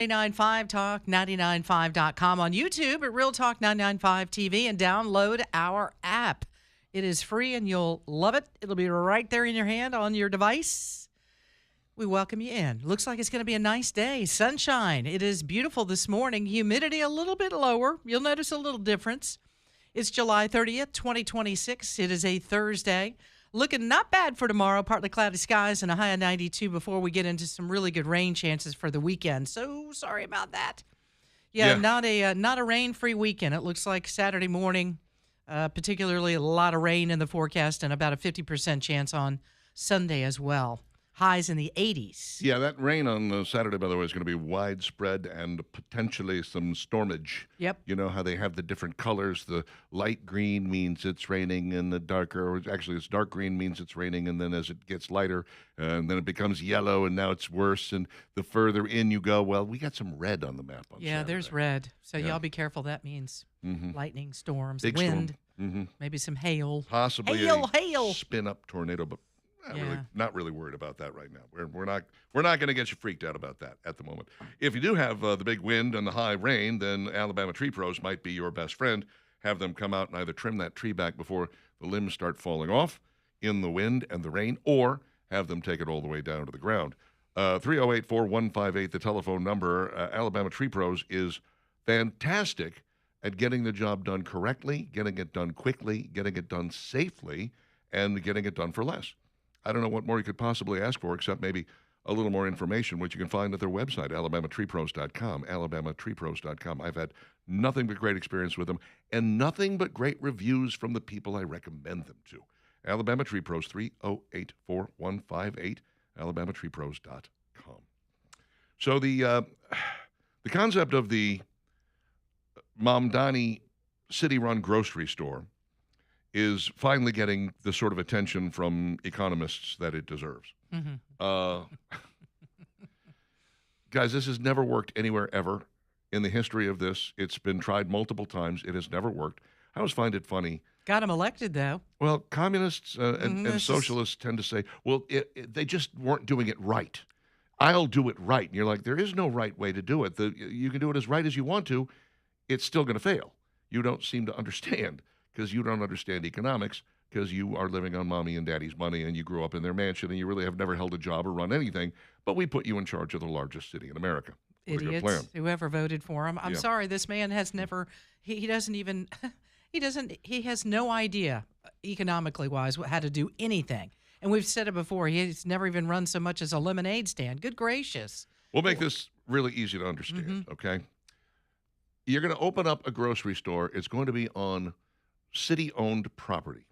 995 Talk 995.com on YouTube at Real Talk 995 TV and download our app. It is free and you'll love it. It'll be right there in your hand on your device. We welcome you in. Looks like it's going to be a nice day. Sunshine. It is beautiful this morning. Humidity a little bit lower. You'll notice a little difference. It's July 30th, 2026. It is a Thursday. Looking not bad for tomorrow. Partly cloudy skies and a high of 92 before we get into some really good rain chances for the weekend. So sorry about that. Yeah. Not a rain-free weekend. It looks like Saturday morning, particularly a lot of rain in the forecast and about a 50% chance on Sunday as well. Highs in the 80s. Yeah, that rain on Saturday, by the way, is going to be widespread and potentially some stormage. Yep. You know how they have the different colors. The light green means it's raining, and the darker, actually it's dark green means it's raining, and then as it gets lighter, and then it becomes yellow, and now it's worse. And the further in you go, well, we got some red on the map on Yeah, Saturday. there's red. So y'all be careful. That means lightning, storms, Big wind, storm. maybe some hail. Possibly hail. spin-up tornado, but Yeah. not really worried about that right now. We're not going to get you freaked out about that at the moment. If you do have the big wind and the high rain, then Alabama Tree Pros might be your best friend. Have them come out and either trim that tree back before the limbs start falling off in the wind and the rain, or have them take it all the way down to the ground. 308-4158, the telephone number. Alabama Tree Pros is fantastic at getting the job done correctly, getting it done quickly, getting it done safely, and getting it done for less. I don't know what more you could possibly ask for except maybe a little more information, which you can find at their website, alabamatreepros.com, alabamatreepros.com. I've had nothing but great experience with them and nothing but great reviews from the people I recommend them to. Alabama Tree Pros, 308-4158, alabamatreepros.com. So the concept of the Mamdani city-run grocery store is finally getting the sort of attention from economists that it deserves. Guys, this has never worked anywhere ever in the history of this. It's been tried multiple times. It has never worked. I always find it funny. Got him elected, though. Well, communists and socialists tend to say, well, they just weren't doing it right. I'll do it right. And you're like, there is no right way to do it. You can do it as right as you want to. It's still going to fail. You don't seem to understand because you don't understand economics, because you are living on mommy and daddy's money and you grew up in their mansion and you really have never held a job or run anything, but we put you in charge of the largest city in America. Idiots, whoever voted for him. I'm sorry, this man has never, he doesn't even, he has no idea economically wise how to do anything. And we've said it before, he's never even run so much as a lemonade stand. Good gracious. We'll make this really easy to understand, okay? You're going to open up a grocery store. It's going to be on city-owned property.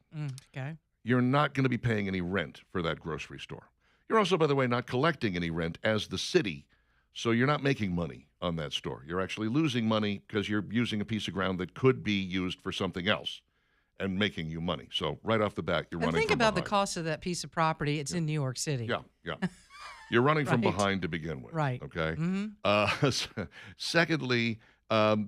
Okay. You're not going to be paying any rent for that grocery store. You're also, by the way, not collecting any rent as the city, so you're not making money on that store. You're actually losing money because you're using a piece of ground that could be used for something else and making you money. So right off the bat, you're running from behind. Think about the cost of that piece of property. It's in New York City. Yeah. You're running from behind to begin with. Right. Okay? Secondly,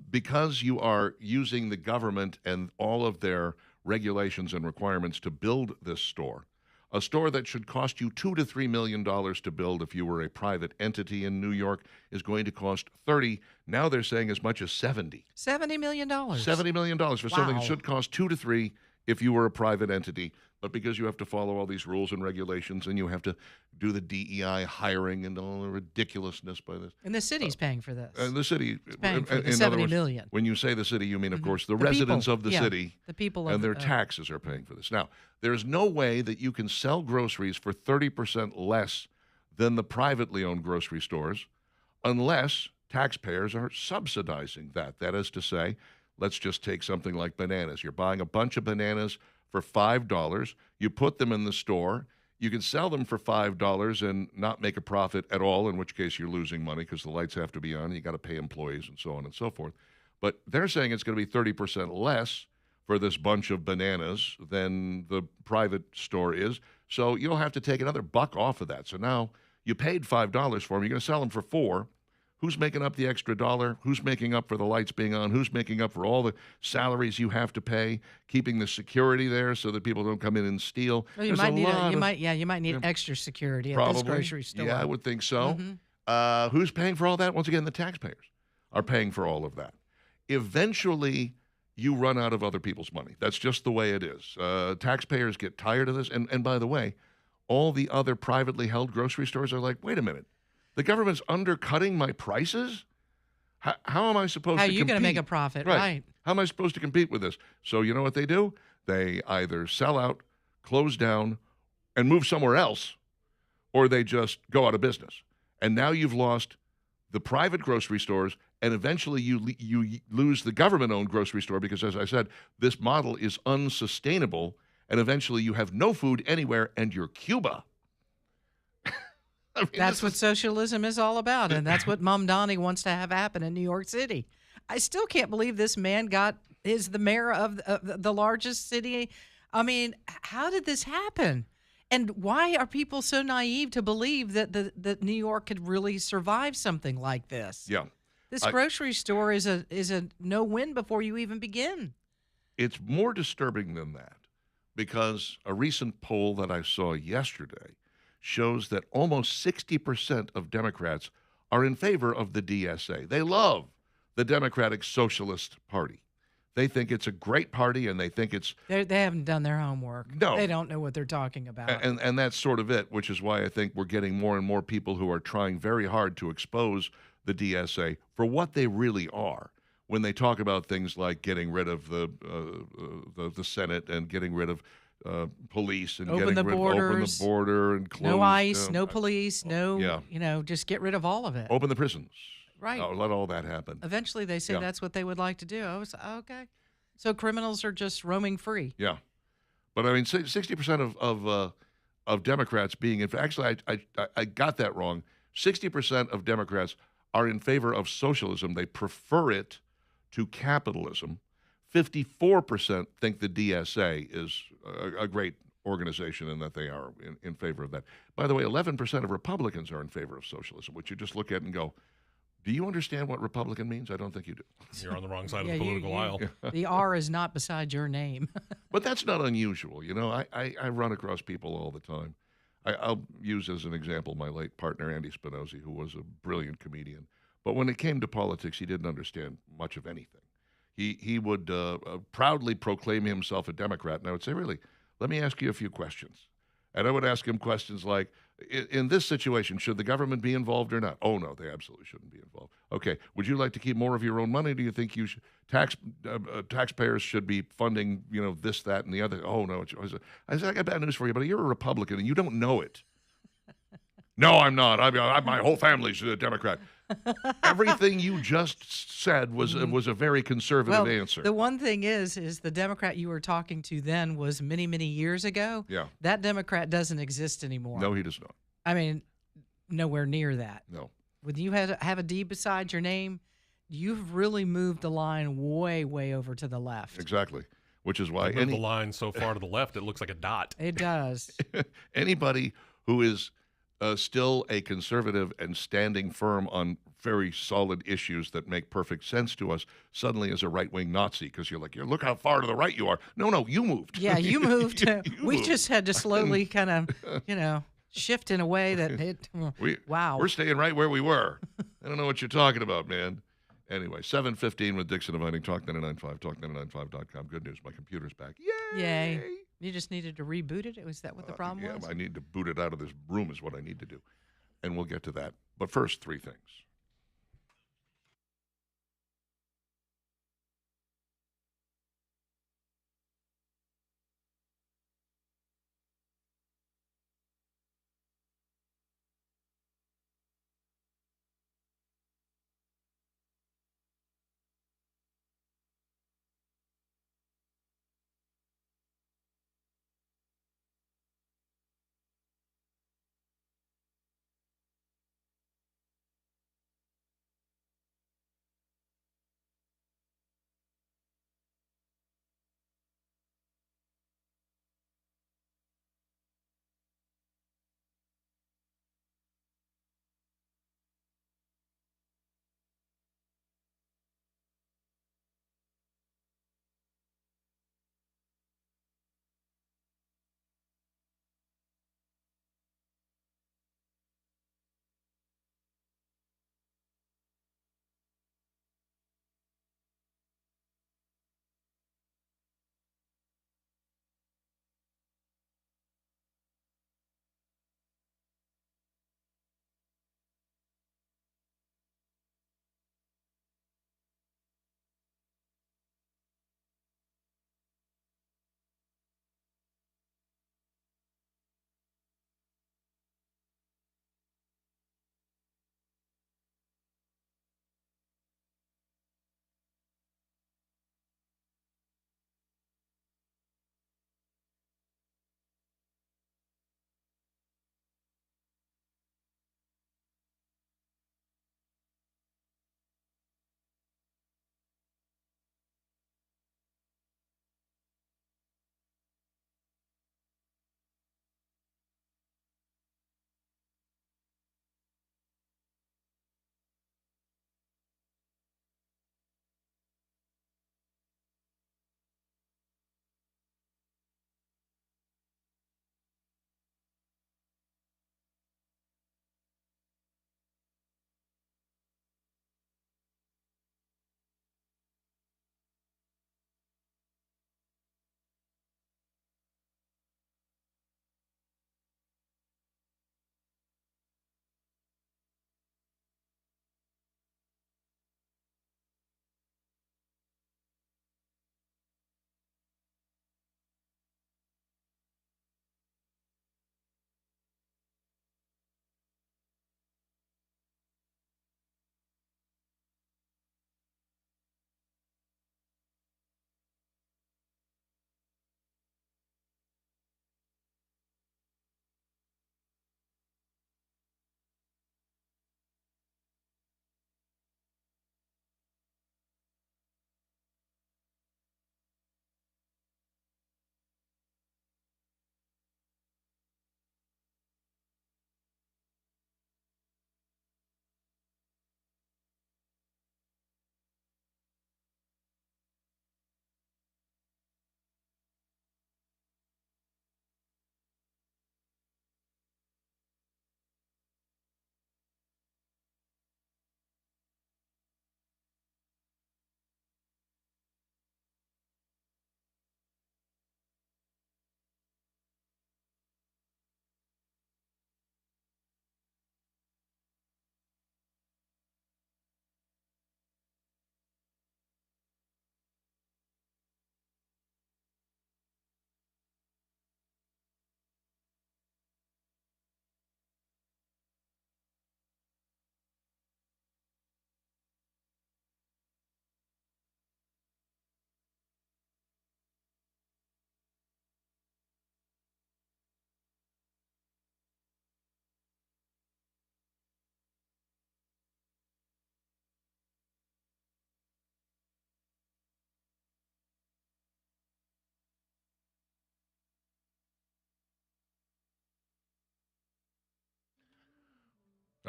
because you are using the government and all of their regulations and requirements to build this store, a store that should cost you $2 to $3 million to build if you were a private entity in New York is going to cost $30. Now they're saying as much as $70. $70 million. $70 million for something that should cost $2 to $3 if you were a private entity. But because you have to follow all these rules and regulations and you have to do the DEI hiring and all the ridiculousness by this. And the city's paying for this. And the city is paying for the in $70 other words, million. When you say the city, you mean, of course, the residents people. of the city. The people and their taxes are paying for this. Now, there's no way that you can sell groceries for 30% less than the privately owned grocery stores unless taxpayers are subsidizing that. That is to say, let's just take something like bananas. You're buying a bunch of bananas for $5. You put them in the store. You can sell them for $5 and not make a profit at all, in which case you're losing money because the lights have to be on. You got to pay employees and so on and so forth. But they're saying it's going to be 30% less for this bunch of bananas than the private store is. So you'll have to take another buck off of that. So now you paid $5 for them. You're going to sell them for $4. Who's making up the extra dollar? Who's making up for the lights being on? Who's making up for all the salaries you have to pay, keeping the security there so that people don't come in and steal? Well, you might need extra security at this grocery store. Yeah, I would think so. Who's paying for all that? Once again, the taxpayers are paying for all of that. Eventually, you run out of other people's money. That's just the way it is. Taxpayers get tired of this. And by the way, all the other privately held grocery stores are like, wait a minute, the government's undercutting my prices? How am I supposed How to are you compete? going to make a profit? Right. How am I supposed to compete with this? So you know what they do? They either sell out, close down, and move somewhere else, or they just go out of business. And now you've lost the private grocery stores, and eventually you lose the government-owned grocery store because, as I said, this model is unsustainable, and eventually you have no food anywhere, and you're Cuba. I mean, That's what socialism is all about, and that's what Mom Donnie wants to have happen in New York City. I still can't believe this man is the mayor of the largest city. I mean, how did this happen? And why are people so naive to believe that New York could really survive something like this? Yeah. This grocery store is a no-win before you even begin. It's more disturbing than that because a recent poll that I saw yesterday shows that almost 60% of Democrats are in favor of the DSA. They love the Democratic Socialist Party. They think it's a great party, and they think it's... They haven't done their homework. No. They don't know what they're talking about. And that's sort of it, which is why I think we're getting more and more people who are trying very hard to expose the DSA for what they really are when they talk about things like getting rid of the Senate and getting rid of police and open the border and close. No ICE, no police, yeah. Just get rid of all of it. Open the prisons. Right. Let all that happen. Eventually, they say that's what they would like to do. I was okay. So criminals are just roaming free. Yeah, but I mean, 60% of Democrats being in. Actually, I got that wrong. 60% of Democrats are in favor of socialism. They prefer it to capitalism. 54% think the DSA is a great organization and that they are in favor of that. By the way, 11% of Republicans are in favor of socialism, which you just look at and go, do you understand what Republican means? I don't think you do. You're on the wrong side of the political aisle. The R is not beside your name. But that's not unusual. You know, I run across people all the time. I'll use as an example my late partner, Andy Spinozzi, who was a brilliant comedian. But when it came to politics, he didn't understand much of anything. He would proudly proclaim himself a Democrat. And I would say, really, let me ask you a few questions. And I would ask him questions like, in this situation, should the government be involved or not? Oh, no, they absolutely shouldn't be involved. Okay, would you like to keep more of your own money? Do you think you should, taxpayers should be funding, this, that, and the other? Oh, no. I said, I got bad news for you, but you're a Republican and you don't know it. No, I'm not. My whole family's a Democrat. Everything you just said was a very conservative answer. The one thing is the Democrat you were talking to then was many, many years ago. Yeah. That Democrat doesn't exist anymore. No, he does not. I mean, nowhere near that. No. When you have a D beside your name, you've really moved the line way, way over to the left. Exactly. Which is why the line so far to the left, it looks like a dot. It does. Anybody who is still a conservative and standing firm on very solid issues that make perfect sense to us suddenly is a right-wing Nazi because you're like, look how far to the right you are. No, you moved. Yeah, you moved. We moved. just had to slowly kind of, shift in a way that wow. We're staying right where we were. I don't know what you're talking about, man. Anyway, 7:15 with Dixon and Vining, Talk 99.5, talk995.com. Good news, my computer's back. Yay! You just needed to reboot it? Was that what the problem was? Yeah, I need to boot it out of this room is what I need to do. And we'll get to that. But first, three things.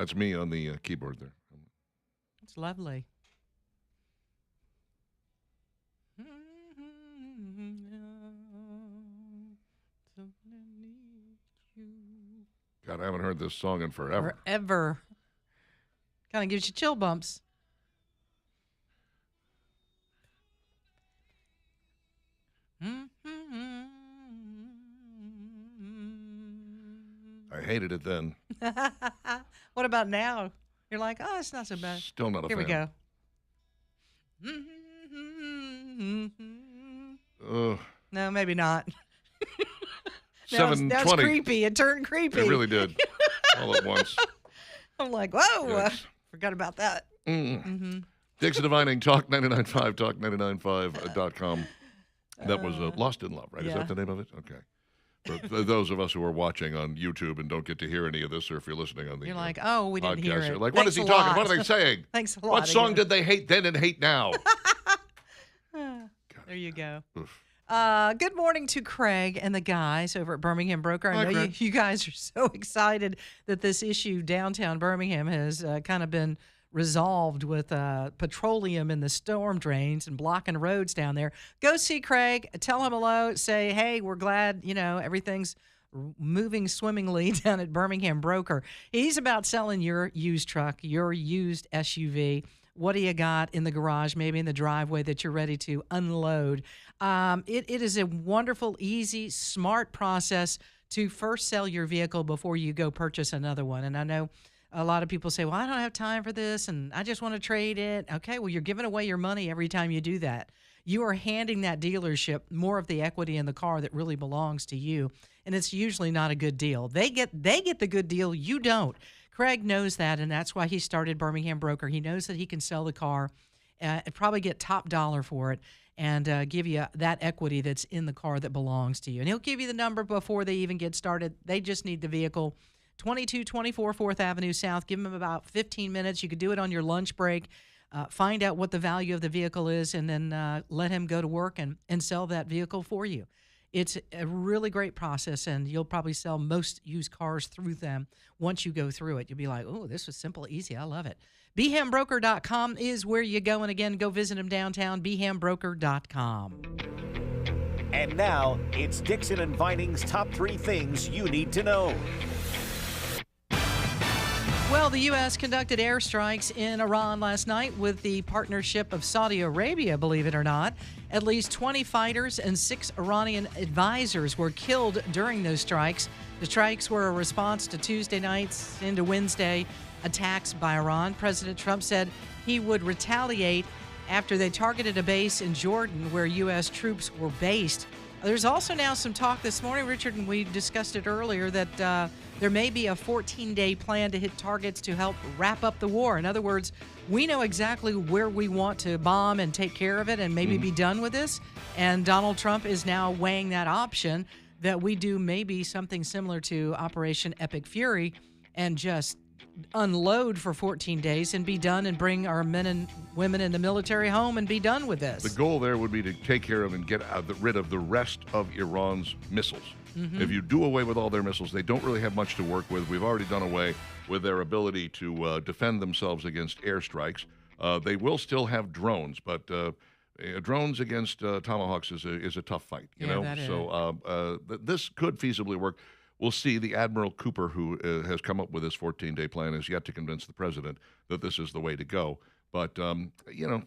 That's me on the keyboard there. It's lovely. God, I haven't heard this song in forever. Forever. Kind of gives you chill bumps. I hated it then. What about now? You're like, oh, it's not so bad. Still not a Here fan. we go. Ugh. No, maybe not. Now 7:20. it's creepy. It turned creepy. It really did. All at once. I'm like, whoa. Yikes. Forgot about that. Dixon Divining, Talk 99.5, talk99.5.com. That was Lost in Love, right? Is yeah. that the name of it? Okay. For those of us who are watching on YouTube and don't get to hear any of this, or if you're listening on the You're like, oh, we didn't hear podcast, it. you're like, what is Thanks he a talking? lot. What are they saying? Thanks a lot. What song again. did they hate then and hate now? There you go. Oof. Good morning to Craig and the guys over at Birmingham Broker. I Hi, know Craig. you guys are so excited that this issue downtown Birmingham has kind of been resolved with petroleum in the storm drains and blocking roads down there. Go see Craig. Tell him hello. Say, hey, we're glad, everything's moving swimmingly down at Birmingham Broker. He's about selling your used truck, your used SUV. What do you got in the garage, maybe in the driveway that you're ready to unload? It is a wonderful, easy, smart process to first sell your vehicle before you go purchase another one. And I know a lot of people say, well, I don't have time for this and I just want to trade it. Okay, well, you're giving away your money every time you do that. You are handing that dealership more of the equity in the car that really belongs to you. And it's usually not a good deal. They get the good deal. You don't. Craig knows that, and that's why he started Birmingham Broker. He knows that he can sell the car and probably get top dollar for it and give you that equity that's in the car that belongs to you. And he'll give you the number before they even get started. They just need the vehicle. 2224 4th Avenue South. Give them about 15 minutes. You could do it on your lunch break. Find out what the value of the vehicle is, and then let him go to work and sell that vehicle for you. It's a really great process, and you'll probably sell most used cars through them once you go through it. You'll be like, oh, this was simple, easy. I love it. BehamBroker.com is where you go. And again, go visit them downtown, BehamBroker.com. And now, it's Dixon and Vining's top 3 things you need to know. Well, the U.S. conducted airstrikes in Iran last night with the partnership of Saudi Arabia, believe it or not. At least 20 fighters and 6 Iranian advisors were killed during those strikes. The strikes were a response to Tuesday night's into Wednesday attacks by Iran. President Trump said he would retaliate after they targeted a base in Jordan where U.S. troops were based. There's also now some talk this morning, Richard, and we discussed it earlier, that there may be a 14-day plan to hit targets to help wrap up the war. In other words, we know exactly where we want to bomb and take care of it and maybe be done with this. And Donald Trump is now weighing that option that we do maybe something similar to Operation Epic Fury and just unload for 14 days and be done and bring our men and women in the military home and be done with this. The goal there would be to take care of and get rid of the rest of Iran's missiles. If you do away with all their missiles, they don't really have much to work with. We've already done away with their ability to defend themselves against airstrikes. They will still have drones, but drones against Tomahawks is a tough fight. You know, that is. So this could feasibly work. We'll see. The Admiral Cooper, who has come up with this 14-day plan, is yet to convince the president that this is the way to go. But,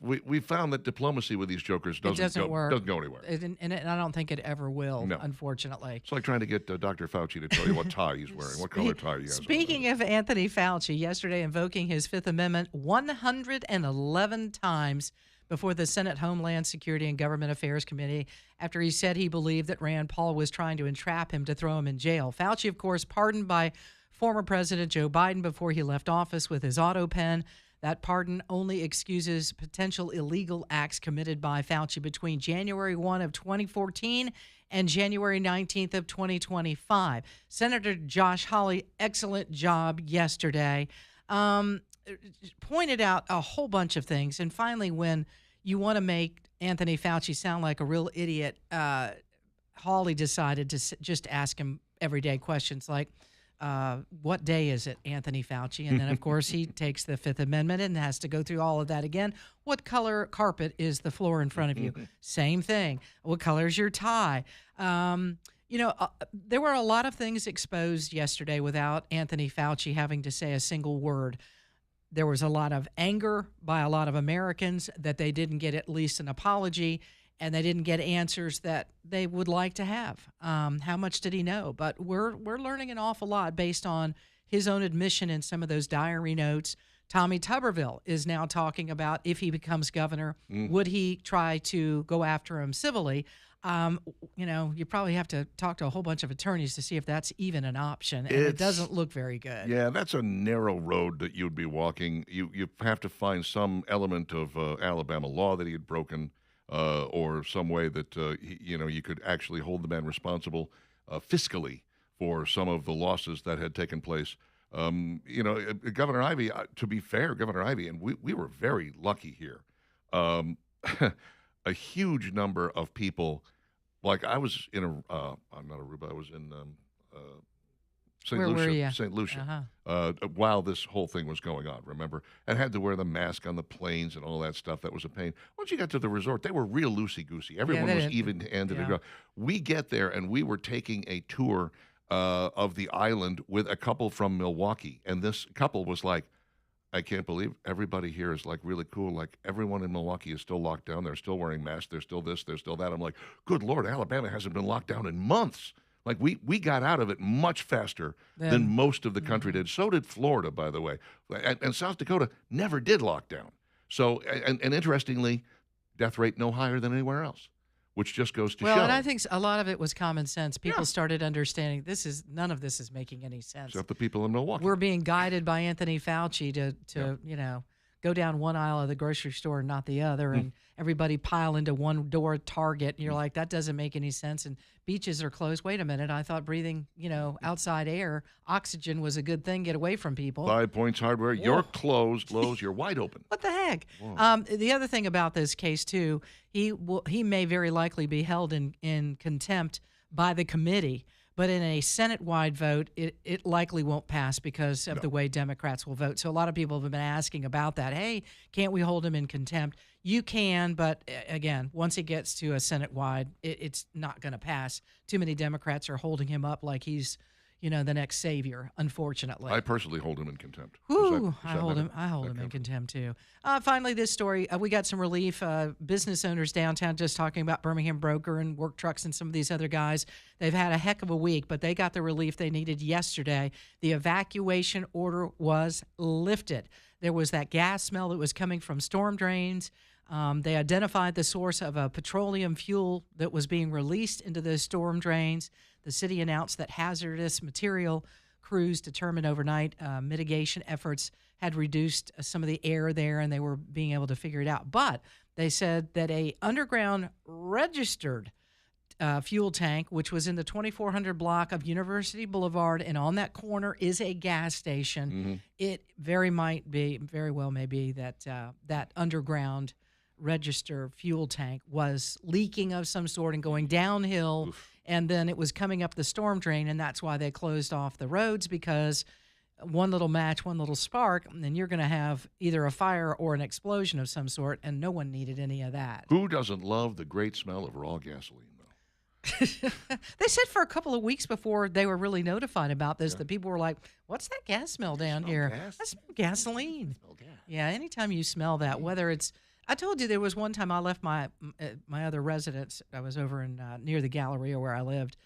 we found that diplomacy with these jokers doesn't work. Doesn't go anywhere. And I don't think it ever will, No. unfortunately. It's like trying to get Dr. Fauci to tell you what tie he's wearing, what color tie he has. Speaking of Anthony Fauci, yesterday invoking his Fifth Amendment 111 times before the Senate Homeland Security and Government Affairs Committee after he said he believed that Rand Paul was trying to entrap him to throw him in jail. Fauci, of course, pardoned by former President Joe Biden before he left office with his auto pen. That pardon only excuses potential illegal acts committed by Fauci between January 1 of 2014 and January 19th of 2025. Senator Josh Hawley, excellent job yesterday. Pointed out a whole bunch of things. And finally, when you want to make Anthony Fauci sound like a real idiot, Hawley decided to just ask him everyday questions like, what day is it, Anthony Fauci? And then, of course, he takes the Fifth Amendment and has to go through all of that again. What color carpet is the floor in front of you? Same thing. What color is your tie? There were a lot of things exposed yesterday without Anthony Fauci having to say a single word. There was a lot of anger by a lot of Americans that they didn't get at least an apology, and they didn't get answers that they would like to have. How much did he know? But we're learning an awful lot based on his own admission in some of those diary notes. Tommy Tuberville is now talking about if he becomes governor, would he try to go after him civilly? You probably have to talk to a whole bunch of attorneys to see if that's even an option, and it doesn't look very good. Yeah, that's a narrow road that you'd be walking. You have to find some element of Alabama law that he had broken, or some way that you could actually hold the man responsible fiscally for some of the losses that had taken place. Governor Ivey, to be fair, Governor Ivey, and we were very lucky here. A huge number of people. Like I was in I'm not Aruba. I was in St. Lucia, while this whole thing was going on. Remember, and had to wear the mask on the planes and all that stuff. That was a pain. Once you got to the resort, they were real loosey goosey. Everyone was even-handed. Yeah. We get there, and we were taking a tour of the island with a couple from Milwaukee, and this couple was like, I can't believe everybody here is like really cool. Like everyone in Milwaukee is still locked down. They're still wearing masks. They're still this. They're still that. I'm like, good Lord, Alabama hasn't been locked down in months. Like we got out of it much faster than most of the country did. So did Florida, by the way. And South Dakota never did lock down. So, and interestingly, death rate no higher than anywhere else, which just goes to show. Well, and I think a lot of it was common sense. People started understanding none of this is making any sense. Except the people in Milwaukee. We're being guided by Anthony Fauci to go down one aisle of the grocery store and not the other, and everybody pile into one door Target. And you're like, that doesn't make any sense. And beaches are closed. Wait a minute. I thought breathing, outside air, oxygen was a good thing. Get away from people. 5 Points Hardware. Whoa. You're closed. Lowe's, you're wide open. What the heck? The other thing about this case, too, he may very likely be held in contempt by the committee. But in a Senate-wide vote, it likely won't pass because of the way Democrats will vote. So a lot of people have been asking about that. Hey, can't we hold him in contempt? You can, but again, once it gets to a Senate-wide, it's not going to pass. Too many Democrats are holding him up like he's, the next savior, unfortunately. I personally hold him in contempt. I hold him in contempt, too. Finally, this story, we got some relief. Business owners downtown, just talking about Birmingham Broker and Work Trucks and some of these other guys. They've had a heck of a week, but they got the relief they needed yesterday. The evacuation order was lifted. There was that gas smell that was coming from storm drains. They identified the source of a petroleum fuel that was being released into the storm drains. The city announced that hazardous material crews determined overnight mitigation efforts had reduced some of the air there, and they were being able to figure it out. But they said that a underground registered fuel tank, which was in the 2400 block of University Boulevard, and on that corner is a gas station. It very well may be that that underground register fuel tank was leaking of some sort and going downhill. And then it was coming up the storm drain, and that's why they closed off the roads, because one little match, one little spark, and then you're going to have either a fire or an explosion of some sort, and no one needed any of that. Who doesn't love the great smell of raw gasoline, though? They said for a couple of weeks before they were really notified about this, that people were like, what's that gas smell down here? Gas? I smell gasoline. I smell gas. Yeah, anytime you smell that, whether it's I told you there was one time I left my other residence. I was over in near the Galleria where I lived.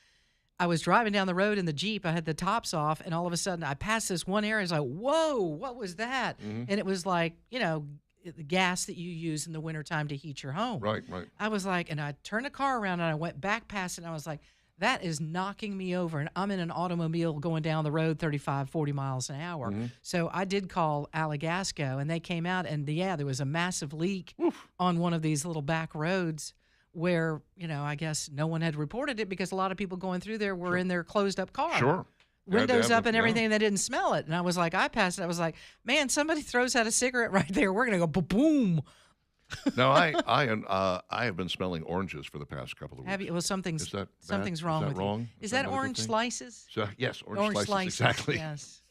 I was driving down the road in the Jeep. I had the tops off, and all of a sudden I passed this one area. I was like, whoa, what was that? And it was like, the gas that you use in the wintertime to heat your home. Right. I was like, and I turned the car around, and I went back past it, and I was like, that is knocking me over. And I'm in an automobile going down the road 35, 40 miles an hour. So I did call Alagasco, and they came out, and there was a massive leak on one of these little back roads where, I guess no one had reported it because a lot of people going through there were in their closed up car. Sure. Windows up and everything, and they didn't smell it. And I was like, I passed it. I was like, man, somebody throws out a cigarette right there. We're going to go boom. Now, I have been smelling oranges for the past couple of weeks. Have you? Well, something's Is that bad? something's Is wrong that with wrong? you. Is that that not a good orange thing? slices? So, yes, orange slices, exactly. Yes.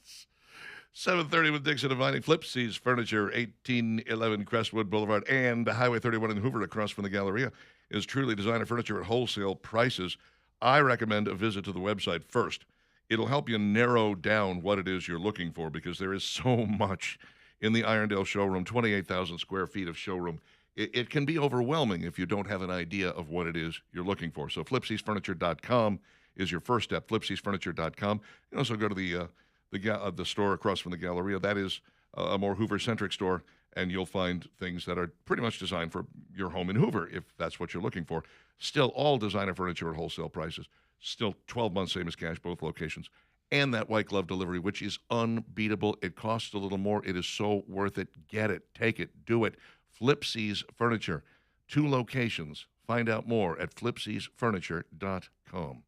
7:30 with Dixon and Vining. Flipsy's Furniture, 1811 Crestwood Boulevard, and Highway 31 in Hoover, across from the Galleria, is truly designer furniture at wholesale prices. I recommend a visit to the website first. It'll help you narrow down what it is you're looking for, because there is so much in the Irondale showroom, 28,000 square feet of showroom. It can be overwhelming if you don't have an idea of what it is you're looking for. So Flipsy'sFurniture.com is your first step. Flipsy'sFurniture.com. You can also go to the store across from the Galleria. That is a more Hoover-centric store, and you'll find things that are pretty much designed for your home in Hoover, if that's what you're looking for. Still, all designer furniture at wholesale prices. Still 12 months, same as cash, both locations. And that white glove delivery, which is unbeatable. It costs a little more. It is so worth it. Get it. Take it. Do it. Flipsy's Furniture. 2 locations. Find out more at Flipsy'sFurniture.com.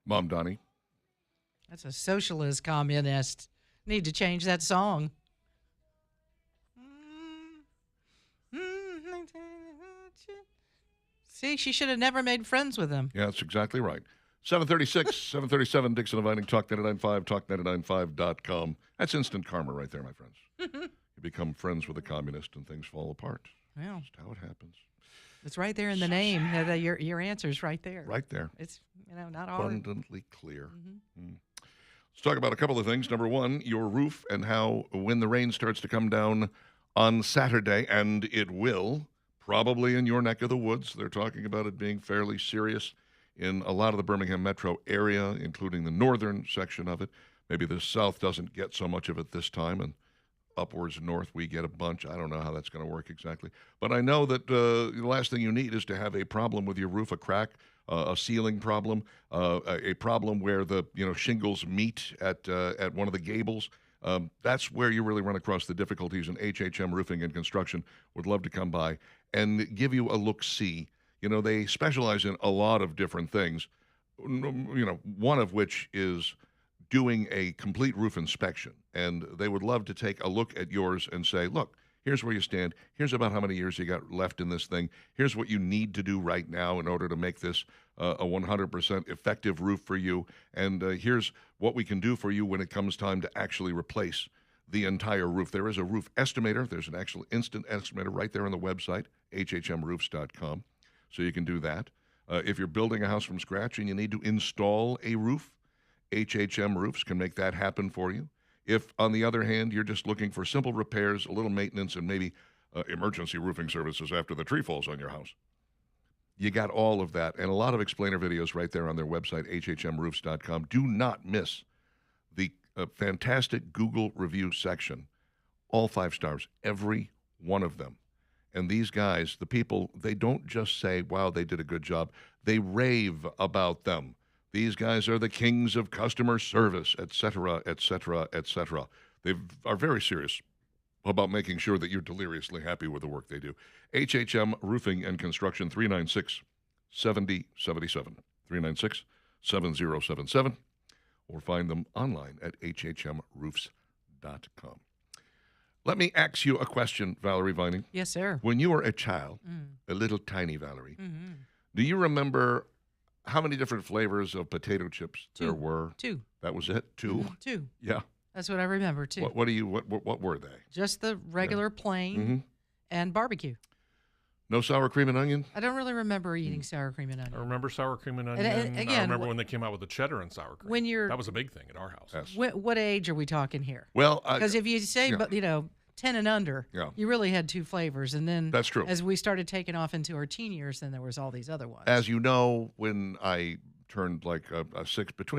Mom Donnie. That's a socialist communist. Need to change that song. See, she should have never made friends with him. Yeah, that's exactly right. 736, 737, Dixon and Vining, Talk 99.5, talk99.5.com. That's instant karma right there, my friends. You become friends with a communist and things fall apart. Well, Just how it happens. it's right there in the name. Your answer's right there. Right there. It's, not hard. Abundantly clear. Let's talk about a couple of things. Number one, your roof and how when the rain starts to come down on Saturday, and it will, probably in your neck of the woods. They're talking about it being fairly serious in a lot of the Birmingham metro area, including the northern section of it. Maybe the south doesn't get so much of it this time, and upwards north we get a bunch. I don't know how that's going to work exactly. But I know that the last thing you need is to have a problem with your roof, a crack, a ceiling problem, a problem where the shingles meet at one of the gables. That's where you really run across the difficulties, and HHM Roofing and Construction would love to come by and give you a look-see. They specialize in a lot of different things, one of which is doing a complete roof inspection. And they would love to take a look at yours and say, look, here's where you stand. Here's about how many years you got left in this thing. Here's what you need to do right now in order to make this a 100% effective roof for you. And here's what we can do for you when it comes time to actually replace the entire roof. There is a roof estimator. There's an actual instant estimator right there on the website, hhmroofs.com. So you can do that. If you're building a house from scratch and you need to install a roof, HHM Roofs can make that happen for you. If, on the other hand, you're just looking for simple repairs, a little maintenance, and maybe emergency roofing services after the tree falls on your house, you got all of that. And a lot of explainer videos right there on their website, hhmroofs.com. Do not miss the fantastic Google review section. All 5 stars, every one of them. And these guys, the people, they don't just say, wow, they did a good job. They rave about them. These guys are the kings of customer service, et cetera, et cetera, et cetera. They are very serious about making sure that you're deliriously happy with the work they do. HHM Roofing and Construction, 396-7077. 396-7077. Or find them online at hhmroofs.com. Let me ask you a question, Valerie Vining. Yes, sir. When you were a child, a little tiny Valerie, do you remember how many different flavors of potato chips there were? 2. That was it? 2? 2. Yeah. That's what I remember, too. What were they? Just the regular plain and barbecue. No sour cream and onion? I don't really remember eating sour cream and onion. I remember sour cream and onion. And again, I remember when they came out with the cheddar and sour cream. That was a big thing at our house. Yes. What age are we talking here? Well, because if you say, 10 and under, you really had 2 flavors. And then that's true. As we started taking off into our teen years, then there was all these other ones. As you know, when I turned like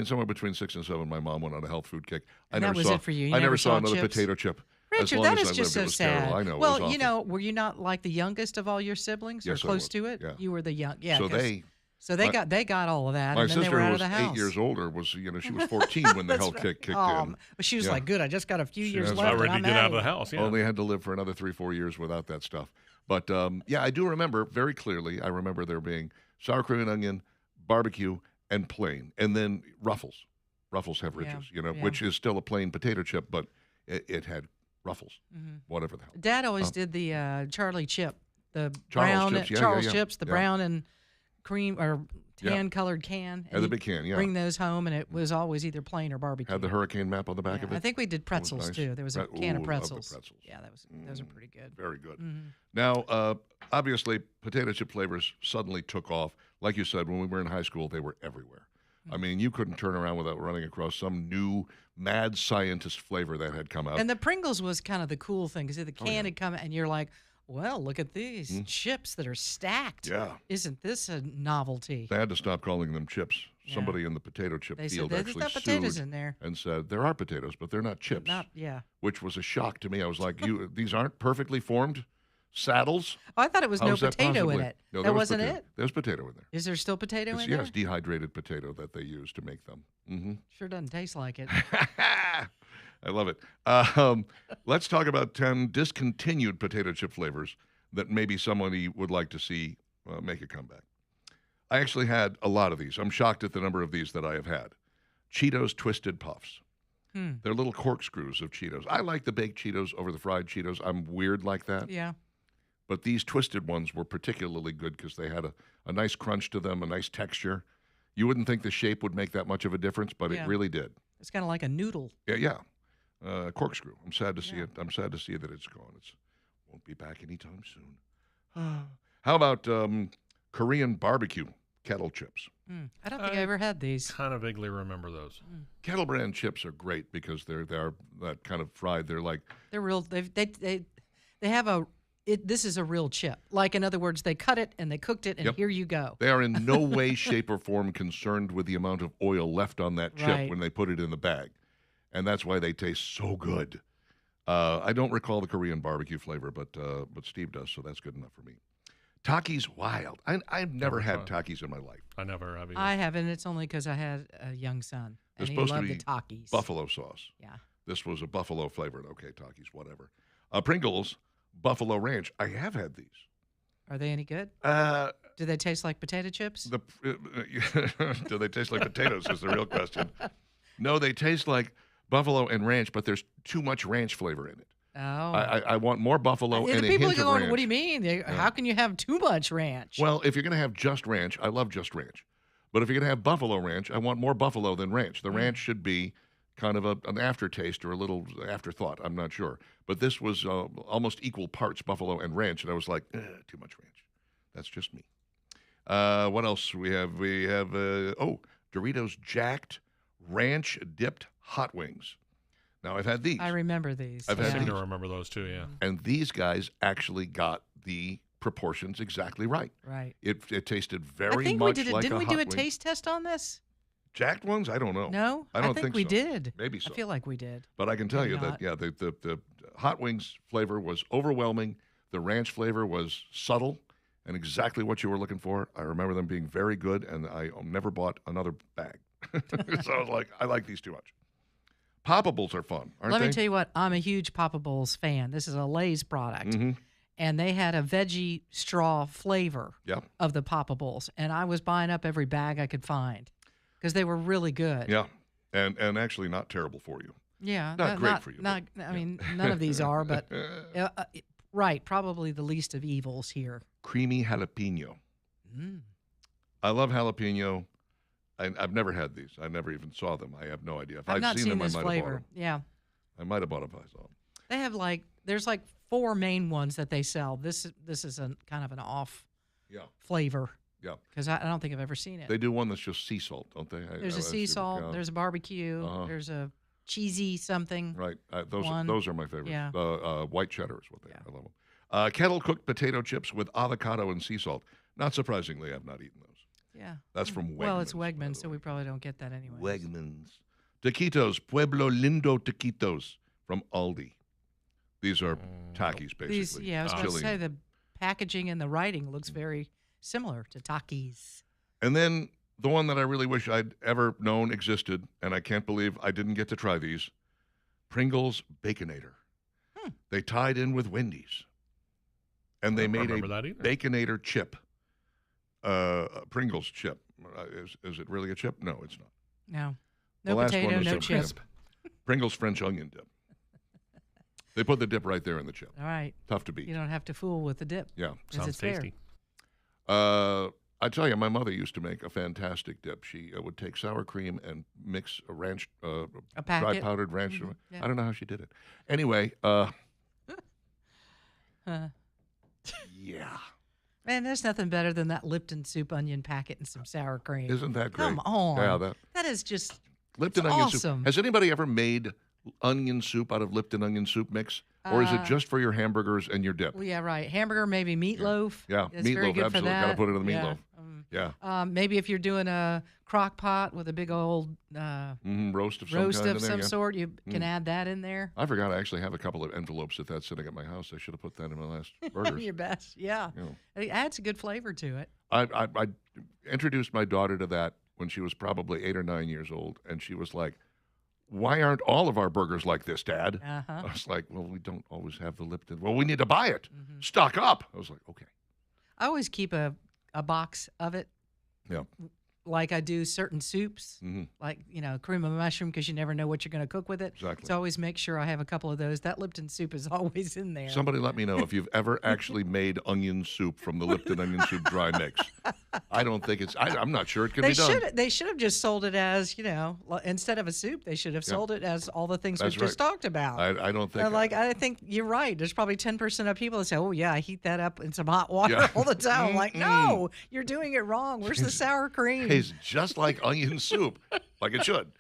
somewhere between 6 and 7, my mom went on a health food kick. That was it for you. I never saw another potato chip. Richard, that is just so sad. I know. Well, were you not like the youngest of all your siblings, or close to it? Yeah. You were the young. Yeah. So they got all of that, my and then they were out of the sister, who was house. 8 years older, was she was 14 when the health kick kicked in. But she was like, "Good, I just got a few years left, ready and I'm to get out of the house." Yeah. Only had to live for another 3-4 years without that stuff. But I do remember very clearly. I remember there being sour cream and onion, barbecue, and plain, and then Ruffles have ridges, which is still a plain potato chip, but it had Ruffles, whatever the hell. Dad always did the Charlie chip, the Charles chips, the brown and cream or tan-colored can. And the big can, bring those home, and it was always either plain or barbecue. Had the hurricane map on the back of it. I think we did pretzels, too. There was a can of pretzels. Love the pretzels. Yeah, those are pretty good. Very good. Now, obviously, potato chip flavors suddenly took off. Like you said, when we were in high school, they were everywhere. I mean, you couldn't turn around without running across some new mad scientist flavor that had come out. And the Pringles was kind of the cool thing, because the can had come out, and you're like, well, look at these chips that are stacked. Yeah. Isn't this a novelty? They had to stop calling them chips. Yeah. Somebody in the potato chip field actually sued potatoes in there. And said, there are potatoes, but they're not chips. Which was a shock to me. I was like, these aren't perfectly formed saddles? Oh, I thought it was no potato in it. No, that wasn't potato. it? There's potato in there. Is there still potato in there? Yes, dehydrated potato that they use to make them. Sure doesn't taste like it. I love it. Let's talk about 10 discontinued potato chip flavors that maybe somebody would like to see make a comeback. I actually had a lot of these. I'm shocked at the number of these that I have had. Cheetos Twisted Puffs. They're little corkscrews of Cheetos. I like the baked Cheetos over the fried Cheetos. I'm weird like that. Yeah. But these twisted ones were particularly good because they had a nice crunch to them, a nice texture. You wouldn't think the shape would make that much of a difference, but it really did. It's kind of like a noodle. Yeah. Corkscrew. I'm sad to see it. I'm sad to see that it's gone. It won't be back anytime soon. How about Korean barbecue kettle chips? I don't think I ever had these. Kind of vaguely remember those. Kettle brand chips are great because they're that kind of fried. They're real. They have a. This is a real chip. Like, in other words, they cut it and they cooked it, and here you go. They are in no way, shape, or form concerned with the amount of oil left on that chip when they put it in the bag. And that's why they taste so good. I don't recall the Korean barbecue flavor, but Steve does, so that's good enough for me. Takis Wild. I've never had Takis in my life. I never have either. I haven't. It's only because I had a young son, and They're he supposed loved to be the Takis. buffalo sauce. Yeah. This was a buffalo flavored. Okay, Takis, whatever. Pringles Buffalo Ranch. I have had these. Are they any good? Do they taste like potato chips? Do they taste like potatoes is the real question. No, they taste like buffalo and ranch, but there's too much ranch flavor in it. Oh. I want more buffalo and a hint of ranch. People are going, what do you mean? How can you have too much ranch? Well, if you're going to have just ranch, I love just ranch. But if you're going to have buffalo ranch, I want more buffalo than ranch. The ranch should be kind of an aftertaste or a little afterthought. I'm not sure. But this was almost equal parts buffalo and ranch, and I was like, too much ranch. That's just me. What else we have? We have, Doritos Jacked Ranch Dipped Hot Wings. Now, I've had these. I remember these. I seem to remember those too, yeah. And these guys actually got the proportions exactly right. Right. It tasted very much like a hot wing. I think we did it. Didn't we do a taste test on this? Jacked ones? I don't know. No, I don't think we so. did. Maybe so. I feel like we did. But I can tell Maybe you not. that, the hot wings flavor was overwhelming. The ranch flavor was subtle and exactly what you were looking for. I remember them being very good, and I never bought another bag. So I was like, I like these too much. Poppables are fun, aren't they? Let me tell you what, I'm a huge Poppables fan. This is a Lay's product. And they had a veggie straw flavor of the Poppables. And I was buying up every bag I could find because they were really good. Yeah, and actually not terrible for you. Yeah. Not great for you. I mean, none of these are, but right, probably the least of evils here. Creamy jalapeno. I love jalapeno. I've never had these. I never even saw them. I have no idea. If I've not seen them, this I might flavor. have bought them. Yeah. I might have bought them if I saw them. They have there's 4 main ones that they sell. This is a kind of an off flavor. Yeah. Because I don't think I've ever seen it. They do one that's just sea salt, don't they? There's a sea salt. There's a barbecue. There's a cheesy something. Right. Those are my favorites. Yeah. White cheddar is what they are. I love them. Kettle cooked potato chips with avocado and sea salt. Not surprisingly, I've not eaten those. Yeah. That's from Wegmans. Well, it's Wegmans, so we probably don't get that anyway. Wegmans. Taquitos, Pueblo Lindo Taquitos from Aldi. These are Takis, basically. I was going to say the packaging and the writing looks very similar to Takis. And then the one that I really wish I'd ever known existed, and I can't believe I didn't get to try these, Pringles Baconator. They tied in with Wendy's. And they made a Baconator chip. Pringles chip. Is it really a chip? No, it's not. No. The No last potato, one was no a chip. Pringles French onion dip. They put the dip right there in the chip. All right. Tough to beat. You don't have to fool with the dip. Yeah. Sounds tasty. I tell you, my mother used to make a fantastic dip. She would take sour cream and mix a ranch, A dry packet. powdered ranch. Yeah. I don't know how she did it. Anyway, yeah. Man, there's nothing better than that Lipton soup onion packet and some sour cream. Isn't that great? Come on. Yeah, that is just Lipton it's onion awesome. soup. Has anybody ever made onion soup out of Lipton onion soup mix? Or is it just for your hamburgers and your dip? Well, yeah, right. Hamburger, maybe meatloaf. Yeah, It's meatloaf, very good absolutely. For that. Got to put it in the Yeah. meatloaf. Yeah. Maybe if you're doing a crock pot with a big old Roast of some roast kind of in there, some yeah. sort, you can add that in there. I forgot I actually have a couple of envelopes of that sitting at my house. I should have put that in my last burgers. Your best, yeah. It adds a good flavor to it. I introduced my daughter to that when she was probably 8 or 9 years old, and she was like, "Why aren't all of our burgers like this, Dad?" I was like, "Well, we don't always have the Lipton. Well, we need to buy it. Stock up." I was like, "Okay." I always keep a box of it Yeah. Like I do certain soups, like, cream of mushroom, because you never know what you're going to cook with it. Exactly. So I always make sure I have a couple of those. That Lipton soup is always in there. Somebody let me know if you've ever actually made onion soup from the Lipton onion soup dry mix. I don't think it's, I'm not sure it can be done. They should have just sold it as, instead of a soup, they should have sold it as all the things we've just talked about. I don't think. I think you're right. There's probably 10% of people that say, oh, yeah, I heat that up in some hot water all the time. I'm like, no, you're doing it wrong. Where's the sour cream? Tastes just like onion soup, like it should.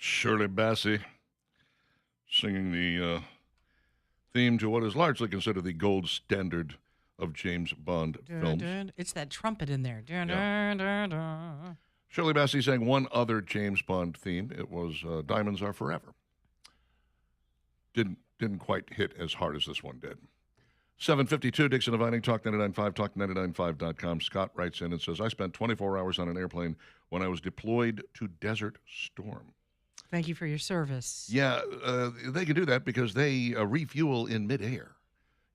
Shirley Bassey singing the theme to what is largely considered the gold standard of James Bond films. It's that trumpet in there. Shirley Bassey sang one other James Bond theme. It was Diamonds Are Forever. Didn't quite hit as hard as this one did. 7:52, Dixon and Vining, Talk 99.5, talk995.com. Scott writes in and says, I spent 24 hours on an airplane when I was deployed to Desert Storm. Thank you for your service. Yeah, they can do that because they refuel in midair,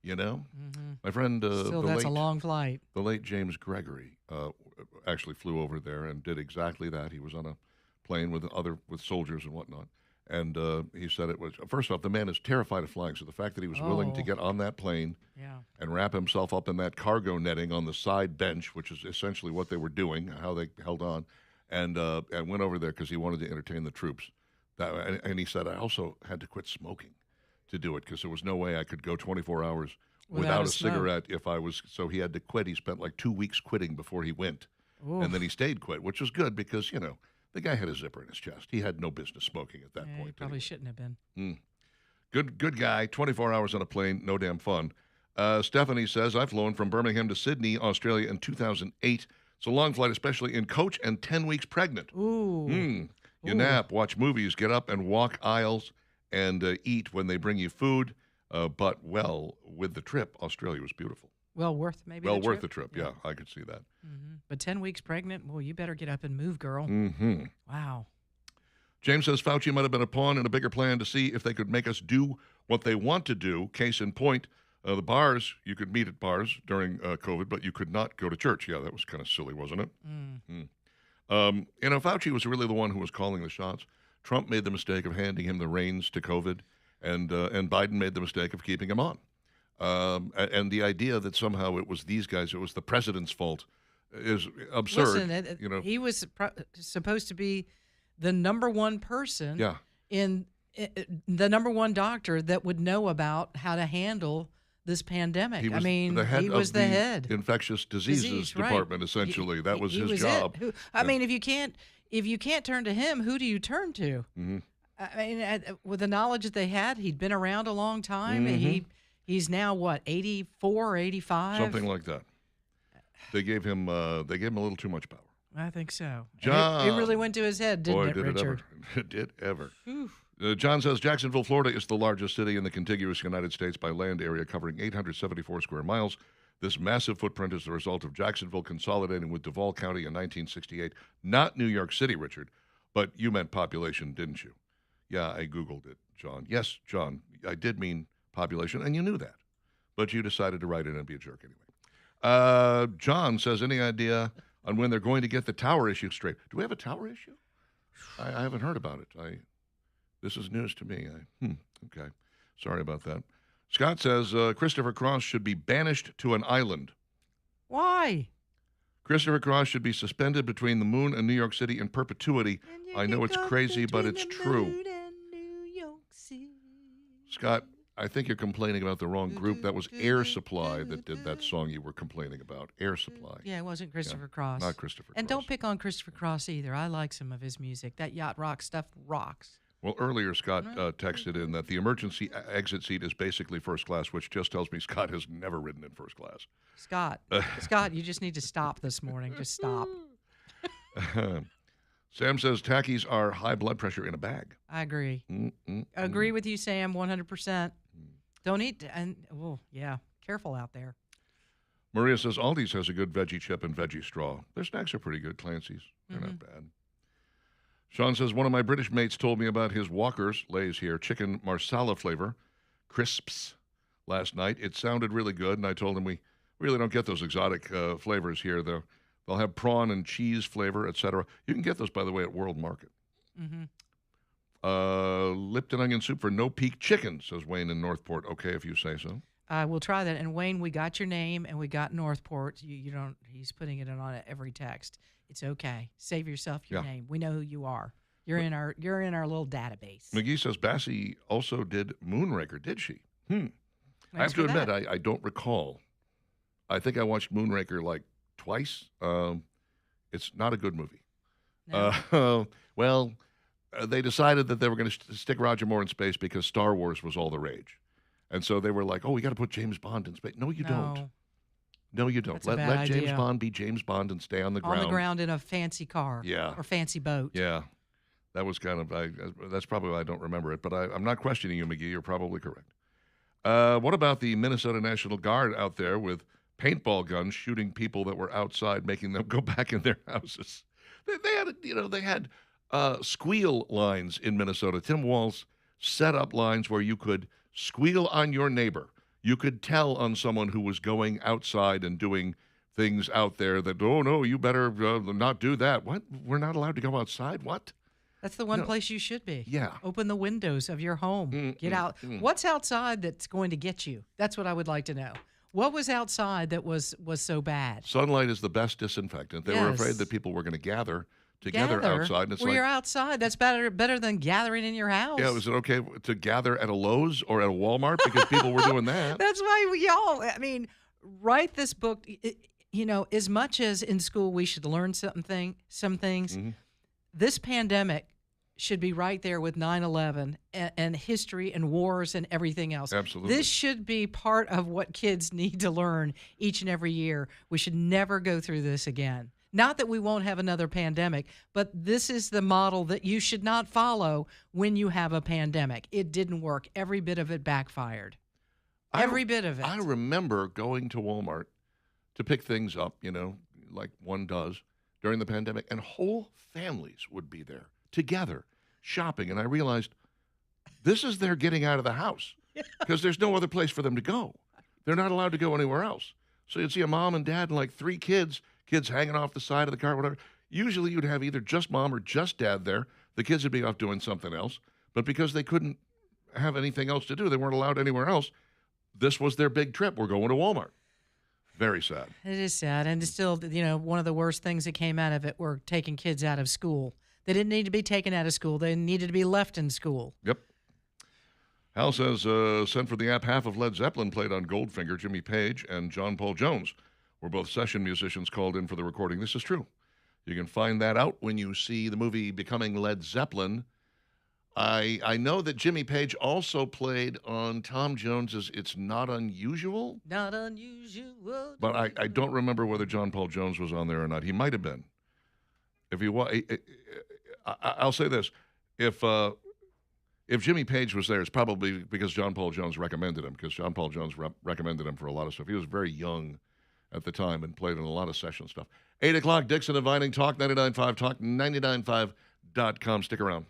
you know? Mm-hmm. My friend... that's a long flight. The late James Gregory actually flew over there and did exactly that. He was on a plane with soldiers and whatnot. And he said it was, first off, the man is terrified of flying. So the fact that he was willing to get on that plane and wrap himself up in that cargo netting on the side bench, which is essentially what they were doing, how they held on, and went over there because he wanted to entertain the troops. And he said, I also had to quit smoking to do it because there was no way I could go 24 hours without a cigarette if I was. So he had to quit. He spent like 2 weeks quitting before he went. Oof. And then he stayed quit, which was good because, you know, the guy had a zipper in his chest. He had no business smoking at that point. He probably shouldn't have been. Good guy. 24 hours on a plane, no damn fun. Stephanie says, I've flown from Birmingham to Sydney, Australia in 2008. It's a long flight, especially in coach and 10 weeks pregnant. Ooh. You nap, watch movies, get up and walk aisles, and eat when they bring you food. But, with the trip, Australia was beautiful. Well worth the trip, yeah. I could see that. Mm-hmm. But 10 weeks pregnant, well, you better get up and move, girl. Mm-hmm. Wow. James says Fauci might have been a pawn in a bigger plan to see if they could make us do what they want to do. Case in point, the bars, you could meet at bars during COVID, but you could not go to church. Yeah, that was kind of silly, wasn't it? Fauci was really the one who was calling the shots. Trump made the mistake of handing him the reins to COVID, and Biden made the mistake of keeping him on. And the idea that somehow it was these guys, it was the president's fault, is absurd. Listen, he was supposed to be the number one person in the number one doctor that would know about how to handle this pandemic. He was the head infectious diseases department, essentially. That was his job. If you can't turn to him, who do you turn to? Mm-hmm. I mean, with the knowledge that they had, he'd been around a long time, and he's now what, 84 or 85? Something like that. They gave him a little too much power. I think so. John, it really went to his head, didn't it, Richard? It did ever. John says Jacksonville, Florida is the largest city in the contiguous United States by land area, covering 874 square miles. This massive footprint is the result of Jacksonville consolidating with Duval County in 1968. Not New York City, Richard, but you meant population, didn't you? Yeah, I Googled it, John. Yes, John, I did mean population, and you knew that. But you decided to write it and be a jerk anyway. John says, any idea on when they're going to get the tower issue straight? Do we have a tower issue? I haven't heard about it. This is news to me. Okay. Sorry about that. Scott says Christopher Cross should be banished to an island. Why? Christopher Cross should be suspended between the moon and New York City in perpetuity. I know it's crazy, but it's true. Scott, I think you're complaining about the wrong group. That was Air Supply that did that song you were complaining about. Air Supply. Yeah, it wasn't Christopher Cross. Not Christopher Cross. And don't pick on Christopher Cross either. I like some of his music. That yacht rock stuff rocks. Well, earlier Scott texted in that the emergency exit seat is basically first class, which just tells me Scott has never ridden in first class. Scott, you just need to stop this morning. Just stop. Sam says Tackies are high blood pressure in a bag. I agree. Agree with you, Sam, 100%. Don't eat, careful out there. Maria says Aldi's has a good veggie chip and veggie straw. Their snacks are pretty good, Clancy's. They're not bad. Sean says, one of my British mates told me about his Walker's, Lay's here, chicken marsala flavor, crisps, last night. It sounded really good, and I told him we really don't get those exotic flavors here, though. They'll have prawn and cheese flavor, etc. You can get those, by the way, at World Market. Lipton onion soup for No Peak Chicken, says Wayne in Northport. Okay, if you say so. We'll try that. And Wayne, we got your name and we got Northport. You don't. He's putting it on every text. It's okay. Save yourself your name. We know who you are. You're in our little database. McGee says Bassey also did Moonraker. Did she? I have to admit, I don't recall. I think I watched Moonraker like twice. It's not a good movie. No. Well, they decided that they were going to stick Roger Moore in space because Star Wars was all the rage. And so they were like, oh, we got to put James Bond in space. No, you don't. No, you don't. Let James idea. Bond be James Bond and stay on the ground. On the ground in a fancy car. Yeah. Or fancy boat. Yeah. That was kind of, that's probably why I don't remember it. But I'm not questioning you, McGee. You're probably correct. What about the Minnesota National Guard out there with paintball guns shooting people that were outside, making them go back in their houses? They had squeal lines in Minnesota. Tim Walz set up lines where you could squeal on your neighbor. You could tell on someone who was going outside and doing things out there that, oh, no, you better not do that. What? We're not allowed to go outside? What? That's the one place you should be. Yeah. Open the windows of your home. Get out. What's outside that's going to get you? That's what I would like to know. What was outside that was so bad? Sunlight is the best disinfectant. They were afraid that people were going to gather together outside. And it's you're outside. That's better than gathering in your house. Yeah, was it okay to gather at a Lowe's or at a Walmart because people were doing that? That's why write this book. As much as in school we should learn some things, this pandemic should be right there with 9/11 and history and wars and everything else. Absolutely. This should be part of what kids need to learn each and every year. We should never go through this again. Not that we won't have another pandemic, but this is the model that you should not follow when you have a pandemic. It didn't work. Every bit of it backfired. Every bit of it. I remember going to Walmart to pick things up, like one does during the pandemic, and whole families would be there together shopping. And I realized this is their getting out of the house because there's no other place for them to go. They're not allowed to go anywhere else. So you'd see a mom and dad and like 3 kids hanging off the side of the car, whatever. Usually you'd have either just mom or just dad there. The kids would be off doing something else. But because they couldn't have anything else to do, they weren't allowed anywhere else. This was their big trip. We're going to Walmart. Very sad. It is sad. And it's still, one of the worst things that came out of it were taking kids out of school. They didn't need to be taken out of school. They needed to be left in school. Yep. Hal says, sent for the app, half of Led Zeppelin played on Goldfinger. Jimmy Page and John Paul Jones were both session musicians called in for the recording. This is true. You can find that out when you see the movie Becoming Led Zeppelin. I know that Jimmy Page also played on Tom Jones's It's Not Unusual. Not unusual. But I don't remember whether John Paul Jones was on there or not. He might have been. If he was, I'll say this. If Jimmy Page was there, it's probably because John Paul Jones recommended him, because John Paul Jones recommended him for a lot of stuff. He was very young at the time and played in a lot of session stuff. 8 o'clock, Dixon and Vining, Talk 99.5, talk995.com. Stick around.